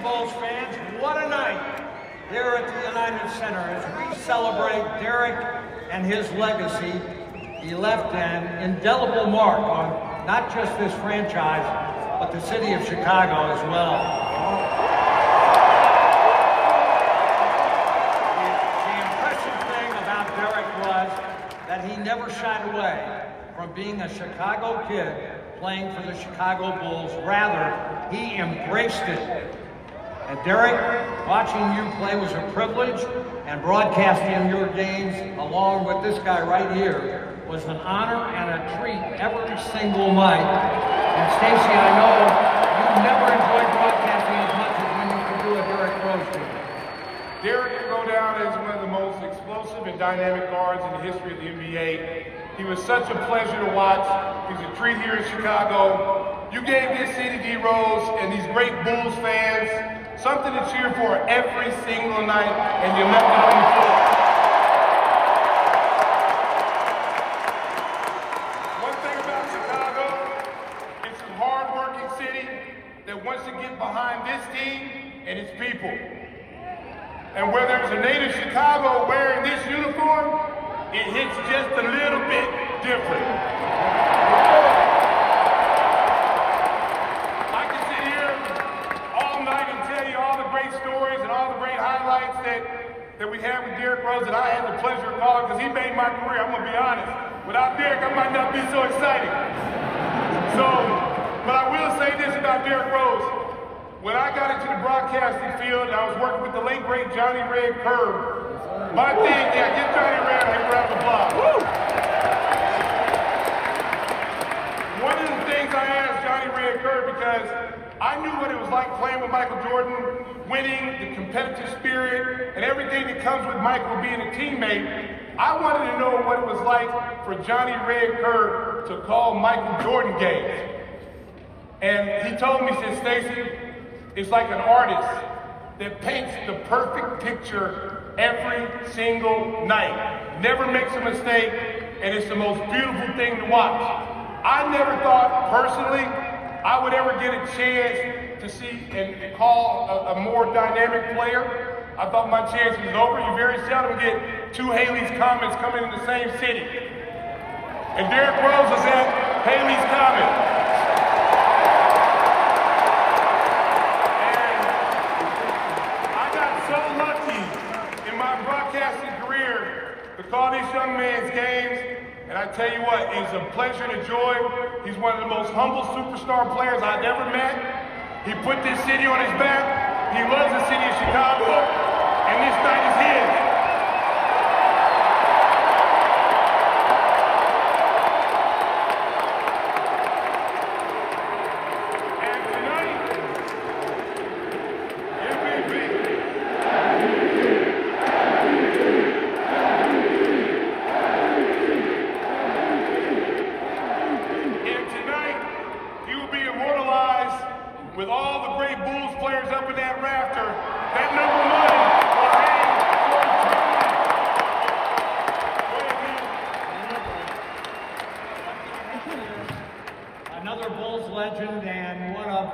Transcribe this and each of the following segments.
Bulls fans, what a night here at the United Center as we celebrate Derrick and his legacy. He left an indelible mark on not just this franchise, but the city of Chicago as well. The impressive thing about Derrick was that he never shied away from being a Chicago kid playing for the Chicago Bulls. Rather, he embraced it. And Derrick, watching you play was a privilege, and broadcasting your games along with this guy right here was an honor and a treat every single night. And Stacey, I know you never enjoyed broadcasting as much as when you could do a Derrick Rose game. Derrick will go down as one of the most explosive and dynamic guards in the history of the NBA. He was such a pleasure to watch. He's a treat here in Chicago. You gave this city, DRose, and these great Bulls fans something to cheer for every single night, and you left it on the floor. One thing about Chicago, it's a hard-working city that wants to get behind this team and its people. And where there's a native Chicago wearing this uniform, it hits just a little bit different. I can sit here all night and tell you all the great stories and all the great highlights that we have with Derrick Rose that I had the pleasure of calling, because he made my career. I'm gonna be honest. Without Derrick, I might not be so exciting. But I will say this about Derrick Rose. When I got into the broadcasting field and I was working with the late great Johnny Red Curb, my thing, yeah, get Johnny Red a round of applause. One of the things I asked Johnny Red Curb, because I knew what it was like playing with Michael Jordan, winning, the competitive spirit, and everything that comes with Michael being a teammate. I wanted to know what it was like for Johnny Red Curb to call Michael Jordan games. And he told me, he said, Stacey, it's like an artist that paints the perfect picture every single night. Never makes a mistake, and it's the most beautiful thing to watch. I never thought, personally, I would ever get a chance to see and call a more dynamic player. I thought my chance was over. You very seldom get two Haley's Comets coming in the same city. And Derrick Rose was at Haley's Comet. Call these young man's games, and I tell you what, it's a pleasure and a joy. He's one of the most humble superstar players I've ever met. He put this city on his back. He loves the city of Chicago, and this night is his. With all the great Bulls players up in that rafter, that number one will hang for eternity. Another Bulls legend and one of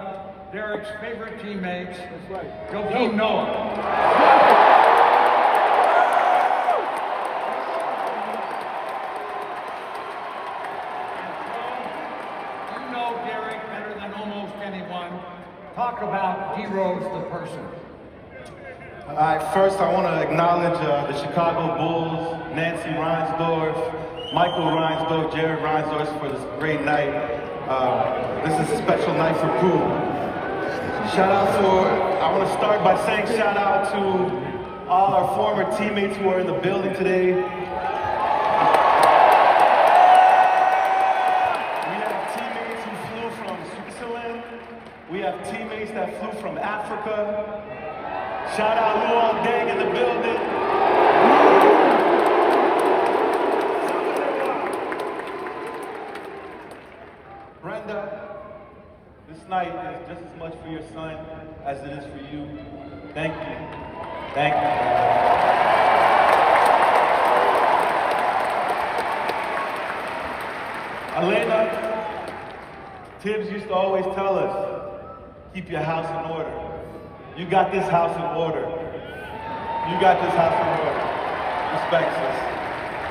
Derrick's favorite teammates, that's right, Joakim Noah. Talk about DRose, the person. All right, first I want to acknowledge the Chicago Bulls, Nancy Reinsdorf, Michael Reinsdorf, Jared Reinsdorf for this great night. This is a special night for Pooh. I want to start by saying shout out to all our former teammates who are in the building today. We have teammates that flew from Africa. Shout out Luol Deng in the building. Brenda, this night is just as much for your son as it is for you. Thank you. Thank you. Elena, Tibbs used to always tell us, keep your house in order. You got this house in order. You got this house in order. Respect, sis.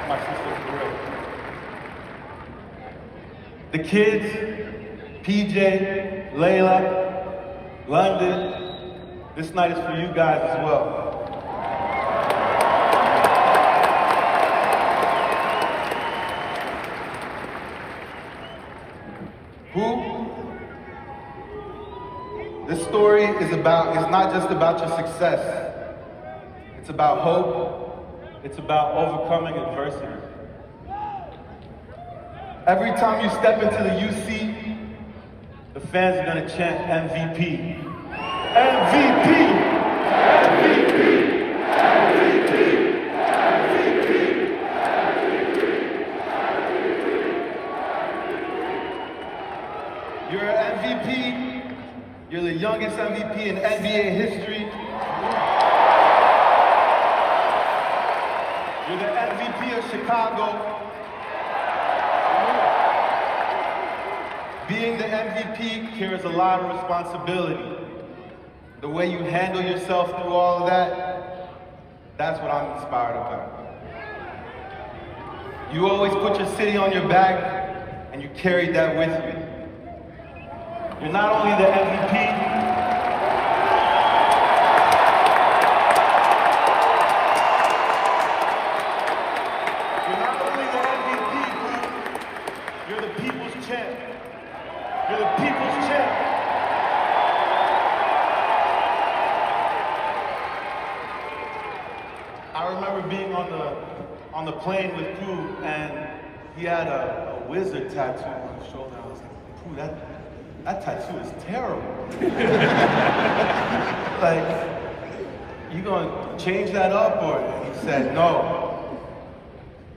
My sister, for real. The kids, PJ, Layla, London, this night is for you guys as well. This story is not just about your success. It's about hope. It's about overcoming adversity. Every time you step into the UC, the fans are gonna chant MVP. MVP! MVP! MVP! MVP! You're an MVP. You're the youngest MVP in NBA history. You're the MVP of Chicago. Being the MVP carries a lot of responsibility. The way you handle yourself through all of that, that's what I'm inspired about. You always put your city on your back, and you carried that with you. You're not only the MVP, you're the people's champ. You're the people's champ. I remember being on the plane with Pooh, and he had a wizard tattoo on his shoulder. I was like, Pooh, that tattoo is terrible. Like, you gonna change that up? Or he said, no.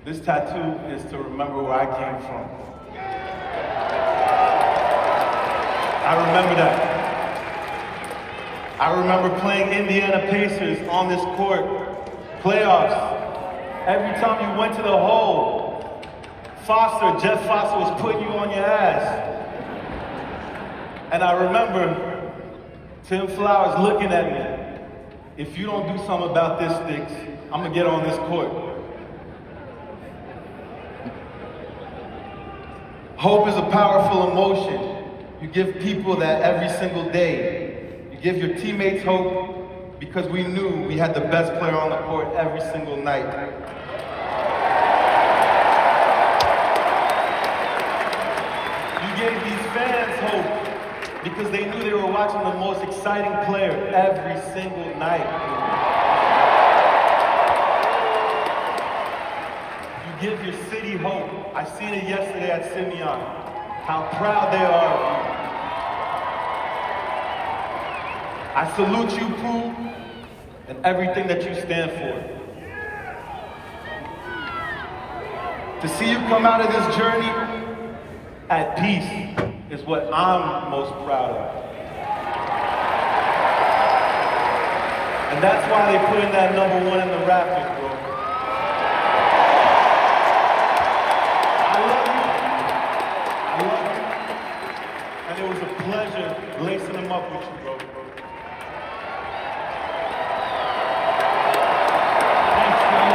This tattoo is to remember where I came from. I remember that. I remember playing Indiana Pacers on this court, playoffs. Every time you went to the hole, Jeff Foster was putting you on your ass. And I remember Tim Flowers looking at me. If you don't do something about this, Sticks, I'm gonna get on this court. Hope is a powerful emotion. You give people that every single day. You give your teammates hope because we knew we had the best player on the court every single night. You gave these fans hope because they knew they were watching the most exciting player every single night. You give your city hope. I seen it yesterday at Simeon, how proud they are of you. I salute you, Pooh, and everything that you stand for. To see you come out of this journey at peace is what I'm most proud of. And that's why they put in that #1 in the Raptors, bro. I love you. And it was a pleasure lacing them up with you, bro. Thanks, Joe.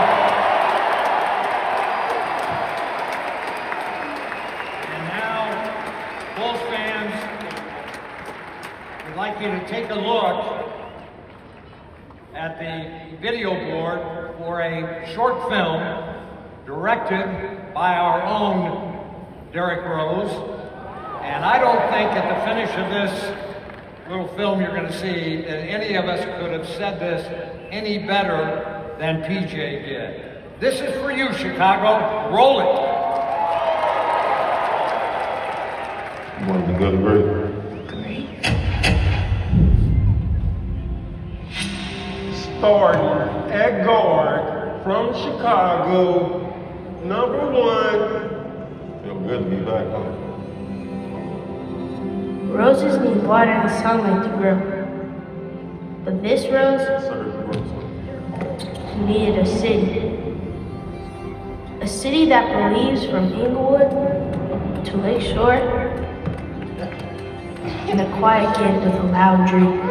And now, Bulls fans, we'd like you to take a look at the video board for a short film directed by our own Derrick Rose. And I don't think at the finish of this little film you're going to see that any of us could have said this any better than PJ did. This is for you, Chicago. Roll it. One of the good versions. Starting at guard from Chicago, #1. Feel good to be back home. Roses need water and sunlight to grow. But this rose needed a city. A city that believes from Inglewood to Lakeshore, and a quiet kid with a loud dream.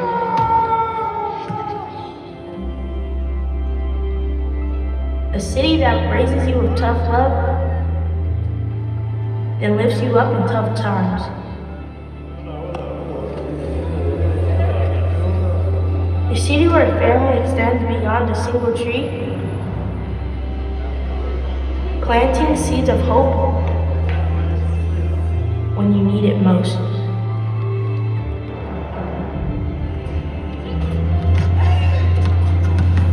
A city that raises you with tough love, then lifts you up in tough times. A city where family extends beyond a single tree, planting seeds of hope when you need it most.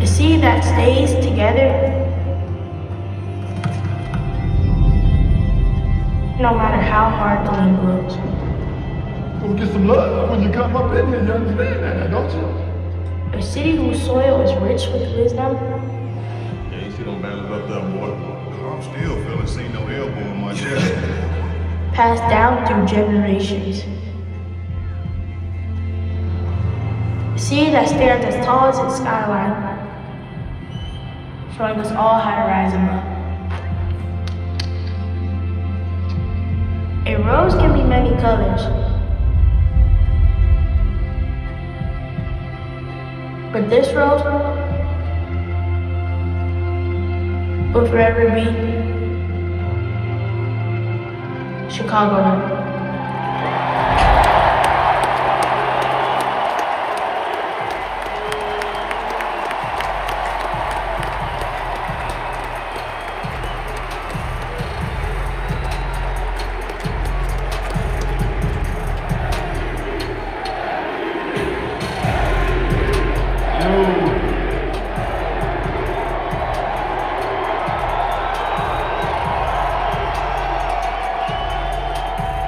A city that stays together no matter how hard the wind blows. Go get some love when you come up in here, you understand that, don't you? A city whose soil is rich with wisdom. Yeah, you see them banners up there, boy. I'm still feeling see no elbow in my chest. Passed down through generations. A city that stands as tall as its skyline, showing us all how to rise above. A rose can be many colors, but this rose will forever be Chicago.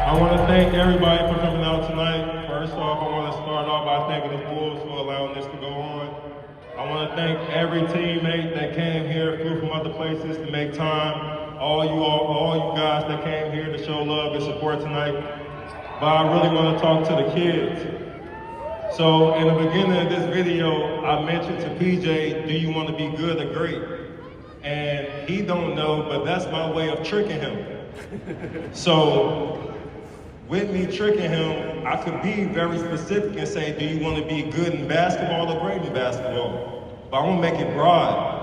I want to thank everybody for coming out tonight. First off, I want to start off by thanking the Bulls for allowing this to go on. I want to thank every teammate that came here, flew from other places to make time. All you guys that came here to show love and support tonight. But I really want to talk to the kids. So in the beginning of this video, I mentioned to PJ, do you want to be good or great? And he don't know, but that's my way of tricking him. So with me tricking him, I could be very specific and say, do you want to be good in basketball or great in basketball? But I'm gonna make it broad.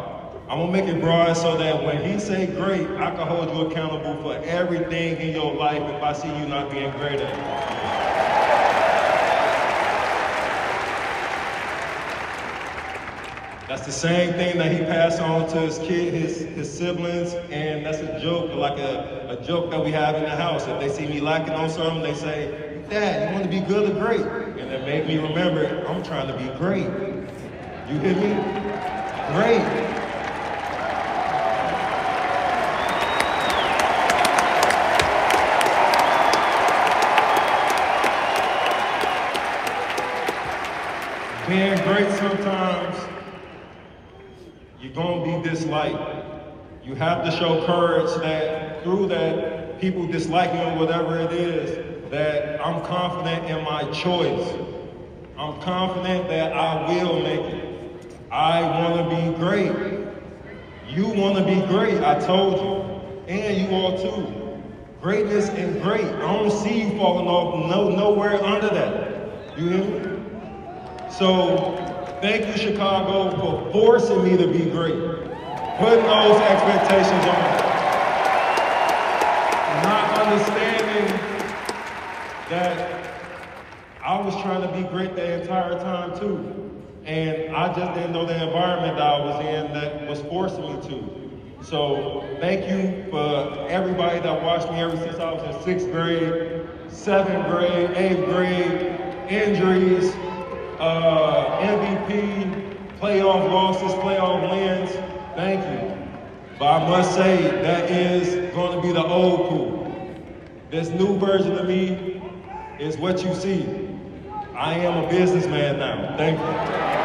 I'm gonna make it broad so that when he say great, I can hold you accountable for everything in your life if I see you not being great at it. That's the same thing that he passed on to his kid, his siblings, and that's a joke, like a joke that we have in the house. If they see me lacking on something, they say, Dad, you want to be good or great? And it made me remember, I'm trying to be great. You hear me? Great. Being great sometimes, you're gonna be disliked. You have to show courage that through that, people dislike you or whatever it is, that I'm confident in my choice. I'm confident that I will make it. I wanna be great. You wanna be great, I told you. And you all too. Greatness and great, I don't see you falling off nowhere under that. You hear me? So, thank you, Chicago, for forcing me to be great. Putting those expectations on me. Not understanding that I was trying to be great the entire time too. And I just didn't know the environment that I was in that was forcing me to. So, thank you for everybody that watched me ever since I was in 6th grade, 7th grade, 8th grade, injuries, MVP, playoff losses, playoff wins, thank you. But I must say, that is going to be the old cool. This new version of me is what you see. I am a businessman now, thank you.